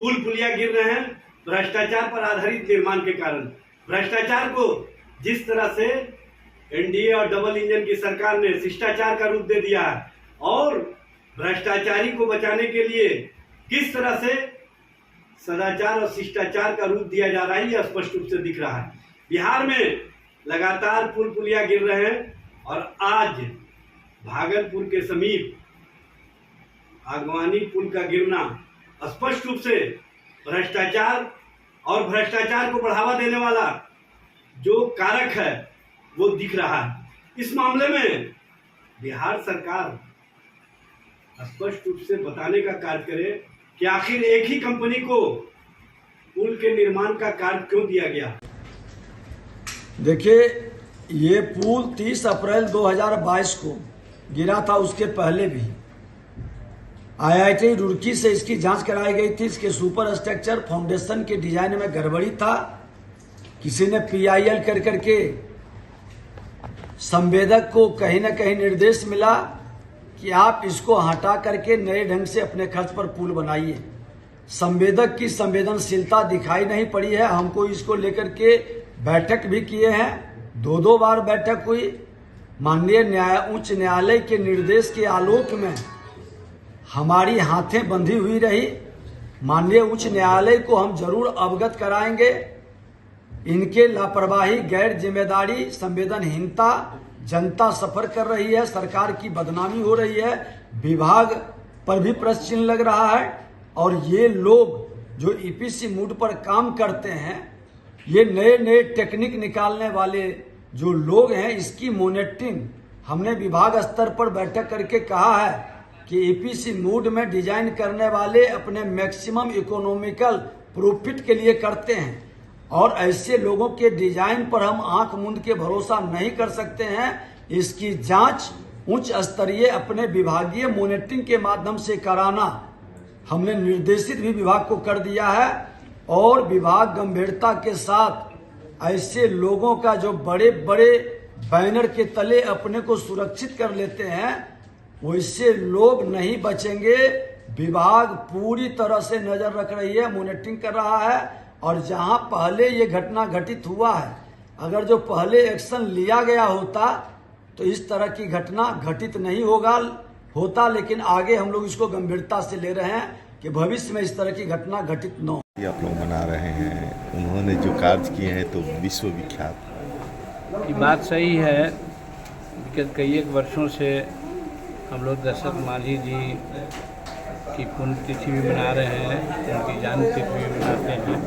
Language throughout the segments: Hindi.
पुल पुलिया गिर रहे हैं भ्रष्टाचार पर आधारित निर्माण के कारण। भ्रष्टाचार को जिस तरह से एनडीए और डबल इंजन की सरकार ने शिष्टाचार का रूप दे दिया है और भ्रष्टाचारी को बचाने के लिए किस तरह से सदाचार और शिष्टाचार का रूप दिया जा रहा है, यह स्पष्ट रूप से दिख रहा है। बिहार में लगातार पुल पुलिया गिर रहे हैं और आज भागलपुर के समीप आगवानी पुल का गिरना स्पष्ट रूप से भ्रष्टाचार और भ्रष्टाचार को बढ़ावा देने वाला जो कारक है वो दिख रहा है। इस मामले में बिहार सरकार स्पष्ट रूप से बताने का कार्य करे कि आखिर एक ही कंपनी को पुल के निर्माण का कार्य क्यों दिया गया। देखिए, ये पुल 30 अप्रैल 2022 को गिरा था। उसके पहले भी आईआईटी रुड़की से इसकी जांच कराई गई थी। इसके सुपर स्ट्रक्चर फाउंडेशन के डिजाइन में गड़बड़ी था। किसी ने पीआईएल कर करके संवेदक को कहीं ना कहीं निर्देश मिला कि आप इसको हटा करके नए ढंग से अपने खर्च पर पुल बनाइए। संवेदक की संवेदनशीलता दिखाई नहीं पड़ी है। हमको इसको लेकर के बैठक भी किए हैं, 2 बार बैठक हुई। माननीय उच्च न्यायालय के निर्देश के आलोक में हमारी हाथें बंधी हुई रही। माननीय उच्च न्यायालय को हम जरूर अवगत कराएंगे। इनके लापरवाही, गैर जिम्मेदारी, संवेदनहीनता जनता सफर कर रही है, सरकार की बदनामी हो रही है, विभाग पर भी प्रश्न चिन्ह लग रहा है। और ये लोग जो ईपीसी मूड पर काम करते हैं, ये नए नए टेक्निक निकालने वाले जो लोग हैं, इसकी मॉनिटरिंग हमने विभाग स्तर पर बैठक करके कहा है कि ईपीसी मूड में डिजाइन करने वाले अपने मैक्सिमम इकोनॉमिकल प्रॉफिट के लिए करते हैं और ऐसे लोगों के डिजाइन पर हम आंख मूंद के भरोसा नहीं कर सकते हैं। इसकी जांच उच्च स्तरीय अपने विभागीय मॉनिटरिंग के माध्यम से कराना हमने निर्देशित भी विभाग को कर दिया है। और विभाग गंभीरता के साथ ऐसे लोगों का जो बड़े बड़े बैनर के तले अपने को सुरक्षित कर लेते हैं, वैसे लोग नहीं बचेंगे। विभाग पूरी तरह से नजर रख रही है, मॉनिटरिंग कर रहा है। और जहां पहले ये घटना घटित हुआ है, अगर जो पहले एक्शन लिया गया होता तो इस तरह की घटना घटित नहीं होता। लेकिन आगे हम लोग इसको गंभीरता से ले रहे हैं कि भविष्य में इस तरह की घटना घटित न हो। आप लोग मना रहे हैं, उन्होंने जो कार्य किए हैं तो विश्वविख्यात। ये बात सही है। विगत कई एक वर्षों से हम लोग दशरथ मांझी जी की पुण्यतिथि भी मना रहे हैं, उनकी जन्मतिथि भी मनाते हैं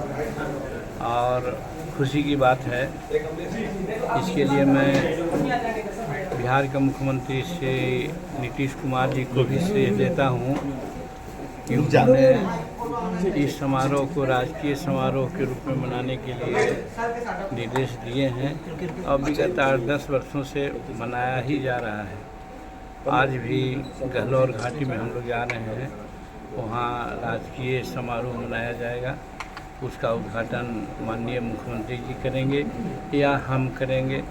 और खुशी की बात है। इसके लिए मैं बिहार के मुख्यमंत्री श्री नीतीश कुमार जी को भी श्रेय देता हूँ कि उन्होंने इस समारोह को राजकीय समारोह के रूप में मनाने के लिए निर्देश दिए हैं और विगत 8-10 वर्षों से मनाया ही जा रहा है। आज भी गहलोर घाटी में हम लोग जा रहे हैं, वहाँ राजकीय समारोह मनाया जाएगा। उसका उद्घाटन माननीय मुख्यमंत्री जी करेंगे या हम करेंगे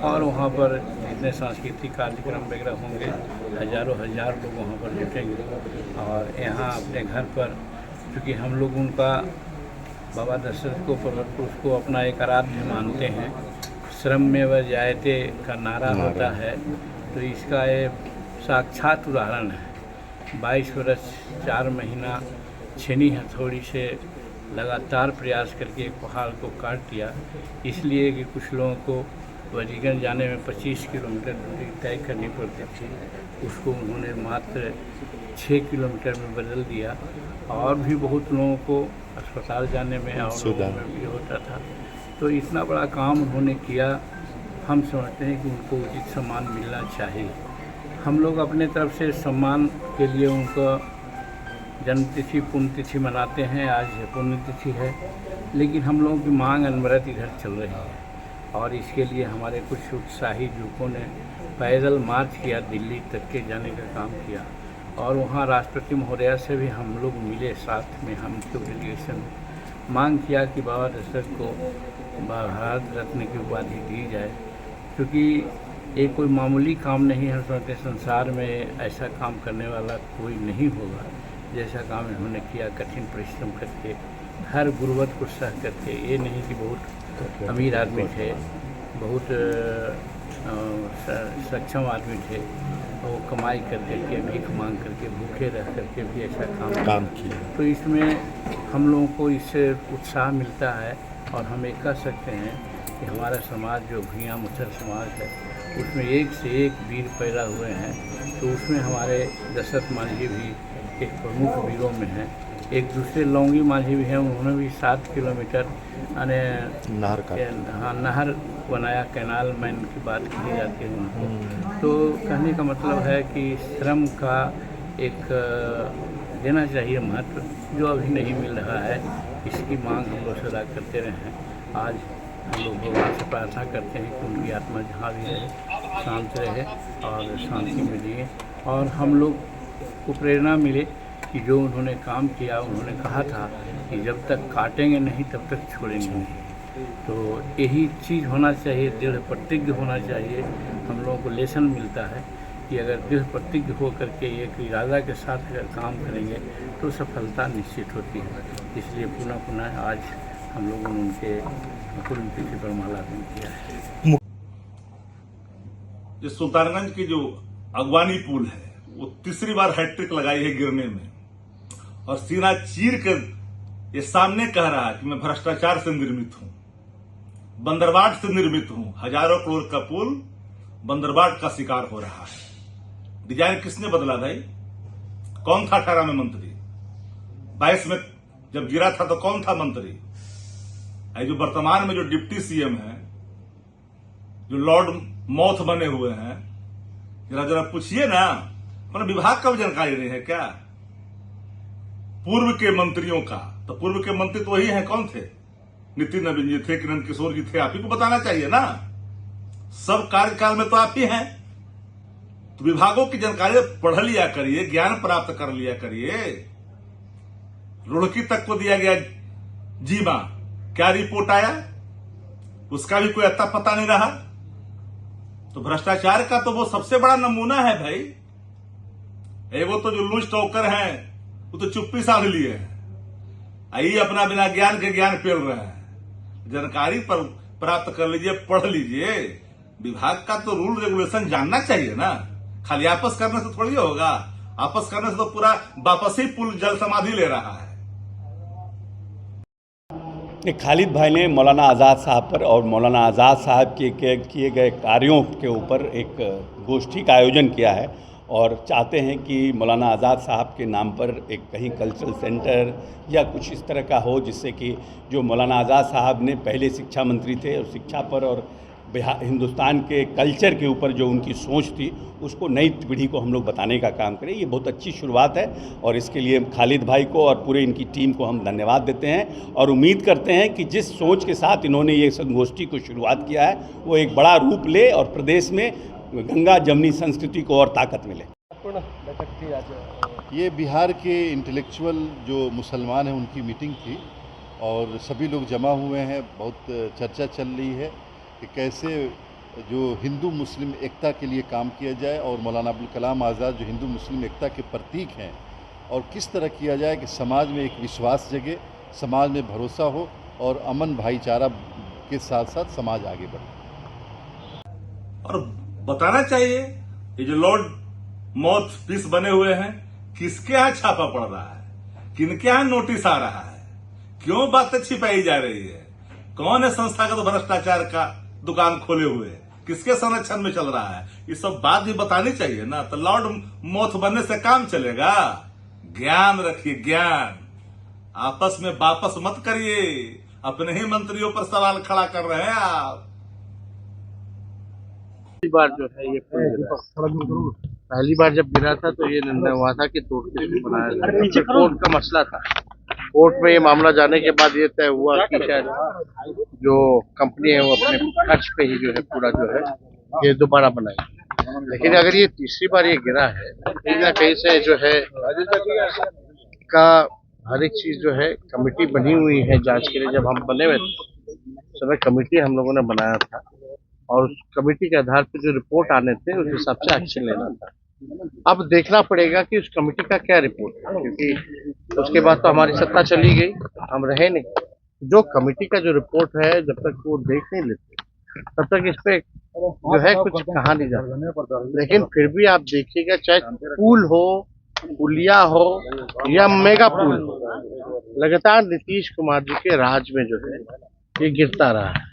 और वहाँ पर जितने सांस्कृतिक कार्यक्रम वगैरह होंगे, हज़ारों लोग वहाँ पर जुटेंगे। और यहाँ अपने घर पर, क्योंकि हम लोग उनका बाबा दशरथ को पुरुष को अपना एक आराध्य मानते हैं, श्रम में व जायते का नारा होता है, तो इसका ये साक्षात उदाहरण है। 22 वर्ष 4 महीना छेनी हथौड़ी से लगातार प्रयास करके एक पहाड़ को काट दिया, इसलिए कि कुछ लोगों को वजीगंज जाने में 25 किलोमीटर दूरी तय करनी पड़ती थी, उसको उन्होंने मात्र 6 किलोमीटर में बदल दिया। और भी बहुत लोगों को अस्पताल जाने में और लोगों में भी होता था। तो इतना बड़ा काम उन्होंने किया, हम समझते हैं कि उनको उचित सम्मान मिलना चाहिए। हम लोग अपने तरफ से सम्मान के लिए उनको जन्मतिथि पुण्यतिथि मनाते हैं। आज पुण्यतिथि है, लेकिन हम लोगों की मांग अनवरत इधर चल रही है और इसके लिए हमारे कुछ उत्साही युवकों ने पैदल मार्च किया, दिल्ली तक के जाने का काम किया और वहाँ राष्ट्रपति महोदया से भी हम लोग मिले, साथ में हम जो डेलीगेशन मांग किया कि बाबा दशरथ को भारत रत्न की उपाधि दी जाए, क्योंकि ये कोई मामूली काम नहीं है। हम समझते संसार में ऐसा काम करने वाला कोई नहीं होगा जैसा काम इन्होंने किया कठिन परिश्रम करके, हर गुर्बत को सह करके। ये नहीं कि बहुत अमीर आदमी थे, बहुत सक्षम आदमी थे, वो कमाई कर करके, भीख मांग करके, भूखे रह करके भी ऐसा काम किया। तो इसमें हम लोगों को इससे उत्साह मिलता है और हम ये कह सकते हैं कि हमारा समाज जो भुइयाँ मुसर समाज है, उसमें एक से एक वीर पैदा हुए हैं। तो उसमें हमारे दशरथ मांझी भी एक प्रमुख वीरों में हैं। एक दूसरे लौंगी मांझी भी हैं, उन्होंने भी 7 किलोमीटर नहर बनाया, कैनाल मैन की बात की जाती है उनको। तो कहने का मतलब है कि श्रम का एक देना चाहिए महत्व, जो अभी नहीं मिल रहा है। इसकी मांग हम लोग सदा करते रहे हैं। आज हम लोग भगवान से प्रार्थना करते हैं कि उनकी आत्मा जहाँ भी रहे शांत रहे और शांति मिले, और हम लोग को प्रेरणा मिले कि जो उन्होंने काम किया, उन्होंने कहा था कि जब तक काटेंगे नहीं तब तक छोड़ेंगे नहीं। तो यही चीज़ होना चाहिए, दृढ़ प्रतिज्ञ होना चाहिए। हम लोगों को लेसन मिलता है कि अगर दृढ़ प्रतिज्ञ हो करके एक इरादा के साथ अगर काम करेंगे तो सफलता निश्चित होती है। इसलिए पुनः आज हम लोगों ने उनके पुण्यतिथि पर माल्यार्पण किया है। जो सुल्तानगंज की जो अगवानी पुल है, वो तीसरी बार हैट्रिक लगाई है गिरने में, और सीना चीर कर ये सामने कह रहा है कि मैं भ्रष्टाचार से निर्मित हूं, बंदरबाट से निर्मित हूं। हजारों करोड़ का पुल बंदरबाट का शिकार हो रहा है। डिजाइन किसने बदला भाई? कौन था 18 में मंत्री? 22 में जब गिरा था तो कौन था मंत्री? जो वर्तमान में जो डिप्टी सीएम है, जो लॉर्ड मौथ बने हुए हैं, जरा पूछिए ना, मतलब विभाग का भी जानकारी नहीं है क्या पूर्व के मंत्रियों का? तो पूर्व के मंत्री तो वही हैं, कौन थे? नितिन नवीन जी थे, किरण किशोर जी थे। आप ही को बताना चाहिए ना, सब कार्यकाल में तो आप ही हैं। तो विभागों की जानकारी पढ़ लिया करिए, ज्ञान प्राप्त कर लिया करिए। रुड़की तक को दिया गया जीमा, क्या रिपोर्ट आया उसका भी कोई अता पता नहीं रहा। तो भ्रष्टाचार का तो वो सबसे बड़ा नमूना है भाई। एगो तो जो लूज टोकर हैं वो तो चुप्पी साध लिए हैं, आई अपना बिना ज्ञान के ज्ञान पेल रहे हैं। जानकारी पर प्राप्त कर लीजिए, पढ़ लीजिए। विभाग का तो रूल रेगुलेशन जानना चाहिए ना, खाली आपस करने से थोड़ी होगा। आपस करने से तो पूरा वापस ही पुल जल समाधि ले रहा है। खालिद भाई ने मौलाना आज़ाद साहब पर और मौलाना आज़ाद साहब के किए गए कार्यों के ऊपर एक गोष्ठी का आयोजन किया है, और चाहते हैं कि मौलाना आज़ाद साहब के नाम पर एक कहीं कल्चरल सेंटर या कुछ इस तरह का हो, जिससे कि जो मौलाना आज़ाद साहब ने पहले शिक्षा मंत्री थे और शिक्षा पर और हिंदुस्तान के कल्चर के ऊपर जो उनकी सोच थी, उसको नई पीढ़ी को हम लोग बताने का काम करें। ये बहुत अच्छी शुरुआत है, और इसके लिए खालिद भाई को और पूरे इनकी टीम को हम धन्यवाद देते हैं, और उम्मीद करते हैं कि जिस सोच के साथ इन्होंने ये संगोष्ठी को शुरुआत किया है वो एक बड़ा रूप ले और प्रदेश में गंगा जमनी संस्कृति को और ताकत मिले। ये बिहार के इंटेलेक्चुअल जो मुसलमान हैं उनकी मीटिंग थी, और सभी लोग जमा हुए हैं। बहुत चर्चा चल रही है कि कैसे जो हिंदू मुस्लिम एकता के लिए काम किया जाए, और मौलाना अबुल कलाम आज़ाद जो हिंदू मुस्लिम एकता के प्रतीक हैं, और किस तरह किया जाए कि समाज में एक विश्वास जगे, समाज में भरोसा हो, और अमन भाईचारा के साथ साथ समाज आगे बढ़े। और बताना चाहिए ये जो लॉर्ड मौथ पीस बने हुए हैं, किसके यहाँ छापा पड़ रहा है, किनके यहाँ नोटिस आ रहा है, क्यों बातें छिपाई जा रही है, कौन है संस्थागत तो भ्रष्टाचार का दुकान खोले हुए, किसके संरक्षण में चल रहा है, ये सब बात भी बतानी चाहिए ना। तो लॉर्ड मौथ बनने से काम चलेगा? ज्ञान रखिए, ज्ञान। आपस में वापस मत करिए, अपने ही मंत्रियों पर सवाल खड़ा कर रहे हैं आप। पहली बार जो है ये पुल गिरा, पहली बार जब गिरा था तो ये निर्णय हुआ था कि तोड़ के बनाया जाए। कोर्ट का मसला था, कोर्ट में ये मामला जाने के बाद ये तय हुआ कि शायद जो कंपनी है वो अपने खर्च पे ही जो है पूरा जो है ये दोबारा बनाएगी। लेकिन अगर ये तीसरी बार ये गिरा है, कहीं ना कहीं से जो है का हर एक चीज जो है कमेटी बनी हुई है जांच के लिए। जब हम बने हुए समय कमेटी हम लोगों ने बनाया था, और उस कमेटी के आधार पर जो रिपोर्ट आने थे उस हिसाब से एक्शन लेना था। अब देखना पड़ेगा कि उस कमेटी का क्या रिपोर्ट है, क्योंकि उसके बाद तो हमारी सत्ता चली गई, हम रहे नहीं। जो कमेटी का जो रिपोर्ट है, जब तक वो देख नहीं लेते तब तक इस पे जो है कुछ कहा नहीं जाता। लेकिन फिर भी आप देखिएगा, चाहे पुल हो, पुलिया हो या मेगा पुल हो, लगातार नीतीश कुमार जी के राज में जो है ये गिरता रहा है।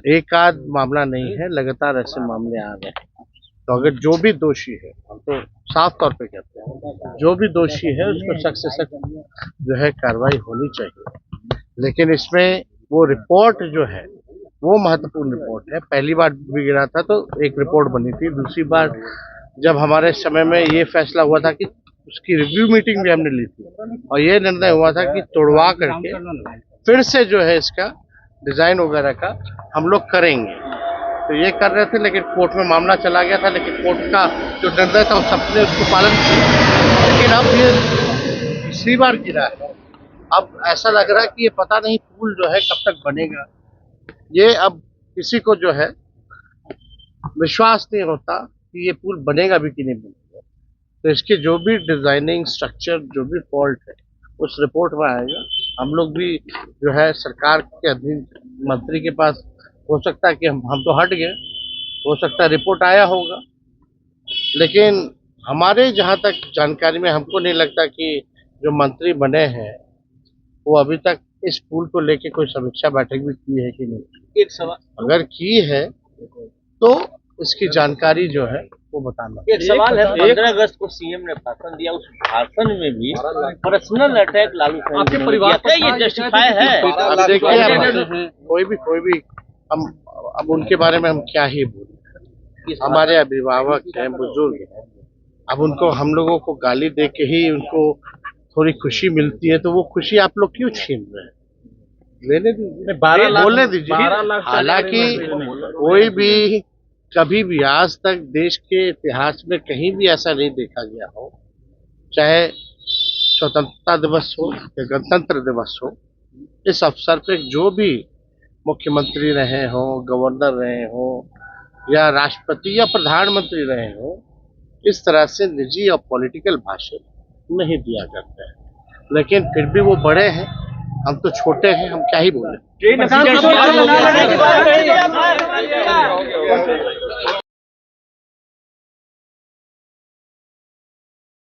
एक आध मामला नहीं है, लगातार ऐसे मामले आ रहे हैं। तो अगर जो भी दोषी है, हम तो साफ तौर पे कहते हैं, जो भी दोषी है उसको सख्त से सख्त जो है कार्रवाई होनी चाहिए। लेकिन इसमें वो रिपोर्ट जो है वो महत्वपूर्ण रिपोर्ट है। पहली बार भी गिरा था तो एक रिपोर्ट बनी थी, दूसरी बार जब हमारे समय में ये फैसला हुआ था कि उसकी रिव्यू मीटिंग भी हमने ली थी और ये निर्णय हुआ था कि तोड़वा करके फिर से जो है इसका डिजाइन वगैरह का हम लोग करेंगे। तो ये कर रहे थे, लेकिन कोर्ट में मामला चला गया था, लेकिन कोर्ट का जो निर्णय था उस सबने उसको पालन किया। लेकिन अब ये तीसरी बार गिरा है। अब ऐसा लग रहा है कि ये पता नहीं पुल जो है कब तक बनेगा। ये अब किसी को जो है विश्वास नहीं होता कि ये पुल बनेगा भी कि नहीं बनेगा। तो इसके जो भी डिजाइनिंग स्ट्रक्चर, जो भी फॉल्ट है उस रिपोर्ट में आएगा। हम लोग भी जो है सरकार के अधीन मंत्री के पास, हो सकता है कि हम तो हट गए, हो सकता है रिपोर्ट आया होगा, लेकिन हमारे जहाँ तक जानकारी में हमको नहीं लगता कि जो मंत्री बने हैं वो अभी तक इस पुल को लेके कोई समीक्षा बैठक भी की है कि नहीं। एक सवाल अगर की है तो इसकी जानकारी जो है वो बताना। एक सवाल है, 15 अगस्त को सीएम ने भाषण दिया, उस भाषण में भी पर्सनल अटैक लालू आपके परिवार पर ये जस्टिफाई है? अब देखिए, कोई भी हम अब उनके बारे में हम क्या ही बोले। हमारे अभिभावक हैं, बुजुर्ग हैं, अब उनको हम लोगों को गाली दे के ही उनको थोड़ी खुशी मिलती है, तो वो खुशी आप लोग क्यों छीन रहे हैं? लेने दीजिए, बोलने दीजिए। हालांकि कोई भी कभी भी आज तक देश के इतिहास में कहीं भी ऐसा नहीं देखा गया हो, चाहे स्वतंत्रता दिवस हो या गणतंत्र दिवस हो, इस अवसर पे जो भी मुख्यमंत्री रहे हो, गवर्नर रहे हो या राष्ट्रपति या प्रधानमंत्री रहे हो, इस तरह से निजी और पॉलिटिकल भाषण नहीं दिया करता है। लेकिन फिर भी वो बड़े हैं, हम तो छोटे हैं, हम क्या ही बोले।